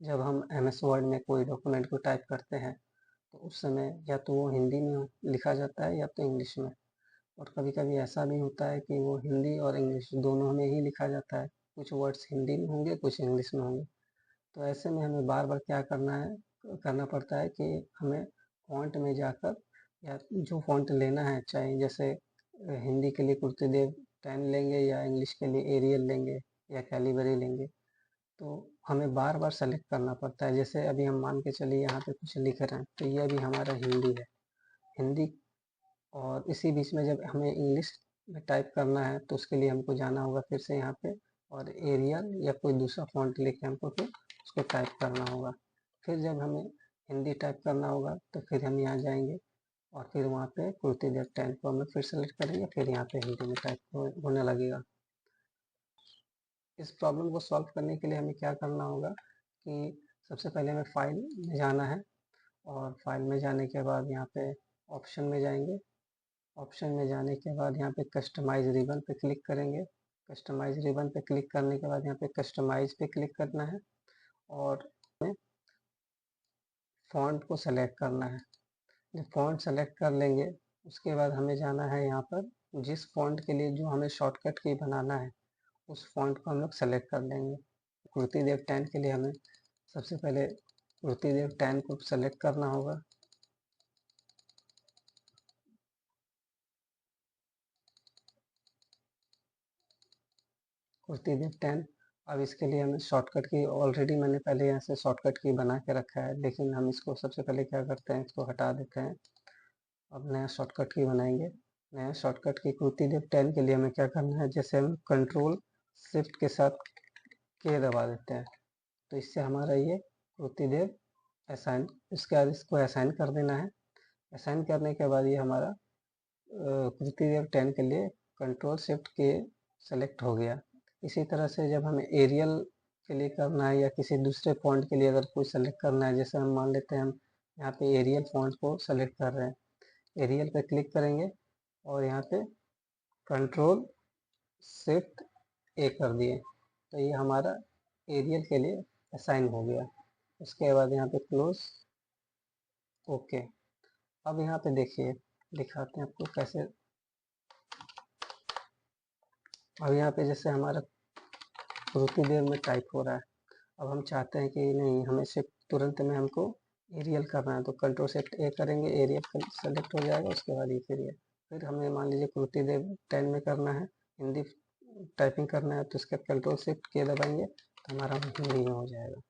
जब हम MS word में कोई डॉक्यूमेंट को टाइप करते हैं तो उस समय या तो वो हिंदी में लिखा जाता है या तो इंग्लिश में। और कभी कभी ऐसा भी होता है कि वो हिंदी और इंग्लिश दोनों में ही लिखा जाता है, कुछ वर्ड्स हिंदी में होंगे कुछ इंग्लिश में होंगे। तो ऐसे में हमें बार बार क्या करना पड़ता है कि हमें फ़ॉन्ट में जाकर या जो फ़ॉन्ट लेना है, चाहे जैसे हिंदी के लिए कुर्तेदेव 10 लेंगे या इंग्लिश के लिए एरियल लेंगे या कैलिबरी लेंगे, तो हमें बार बार सेलेक्ट करना पड़ता है। जैसे अभी हम मान के चलिए यहाँ पे कुछ लिख रहे हैं तो ये अभी हमारा हिंदी है, हिंदी। और इसी बीच में जब हमें इंग्लिश में टाइप करना है तो उसके लिए हमको जाना होगा फिर से यहाँ पे और एरियल या कोई दूसरा फ़ॉन्ट लेके हमको फिर उसको टाइप करना होगा। फिर जब हमें हिंदी टाइप करना होगा तो फिर हम यहाँ जाएंगे और फिर वहाँ पे कुर्तेदेव 10 को हमें फिर सेलेक्ट करेंगे, फिर यहाँ पे हिंदी में टाइप होने लगेगा। इस प्रॉब्लम को सॉल्व करने के लिए हमें क्या करना होगा कि सबसे पहले हमें फाइल में जाना है और फाइल में जाने के बाद यहाँ पे ऑप्शन में जाएंगे। ऑप्शन में जाने के बाद यहाँ पे कस्टमाइज रिबन पे क्लिक करेंगे। कस्टमाइज रिबन पे क्लिक करने के बाद यहाँ पे कस्टमाइज पे क्लिक करना है और फॉन्ट को सेलेक्ट करना है। जब फॉन्ट सेलेक्ट कर लेंगे उसके बाद हमें जाना है यहाँ पर जिस फॉन्ट के लिए जो हमें शॉर्टकट की बनाना है उस फॉन्ट को हम लोग सेलेक्ट कर लेंगे। कुर्तीदेव 10 के लिए हमें सबसे पहले कुर्तीदेव 10 को सेलेक्ट करना होगा। कुर्तीदेव 10। अब इसके लिए हमें शॉर्टकट की ऑलरेडी मैंने पहले यहाँ से शॉर्टकट की बना के रखा है, लेकिन हम इसको सबसे पहले क्या करते हैं, इसको हटा देते हैं। अब नया शॉर्टकट की बनाएंगे। नया शॉर्टकट की कुर्तीदेव 10 के लिए हमें क्या करना है, जैसे हम कंट्रोल शिफ्ट के साथ के दबा देते हैं तो इससे हमारा ये कुर्तीदेव असाइन, इसके बाद इसको असाइन कर देना है। असाइन करने के बाद ये हमारा कुर्तीदेव 10 के लिए कंट्रोल शिफ्ट के सेलेक्ट हो गया। इसी तरह से जब हमें एरियल के लिए करना है या किसी दूसरे फॉन्ट के लिए अगर कोई सेलेक्ट करना है, जैसे हम मान लेते हैं हम यहाँ पे एरियल फॉन्ट को सेलेक्ट कर रहे हैं, एरियल पे क्लिक करेंगे और यहाँ पे कंट्रोल शिफ्ट ए कर दिए तो ये हमारा एरियल के लिए असाइन हो गया। उसके बाद यहाँ पे क्लोज, ओके। अब यहाँ पे देखिए, दिखाते हैं आपको कैसे। अब यहाँ पे जैसे हमारा उतनी देर में टाइप हो रहा है। अब हम चाहते हैं कि नहीं, हमें सिर्फ तुरंत में हमको एरियल करना है तो कंट्रोल शिफ्ट ए करेंगे, एरियल सेलेक्ट हो जाएगा। उसके बाद ये फिर हमें मान लीजिए कुर्ती देव 10 में करना है, हिंदी टाइपिंग करना है तो इसका कंट्रोल शिफ्ट के दबाएंगे तो हमारा हिंदी में हो जाएगा।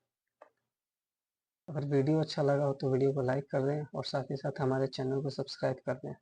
अगर वीडियो अच्छा लगा हो तो वीडियो को लाइक कर दें और साथ ही साथ हमारे चैनल को सब्सक्राइब कर दें।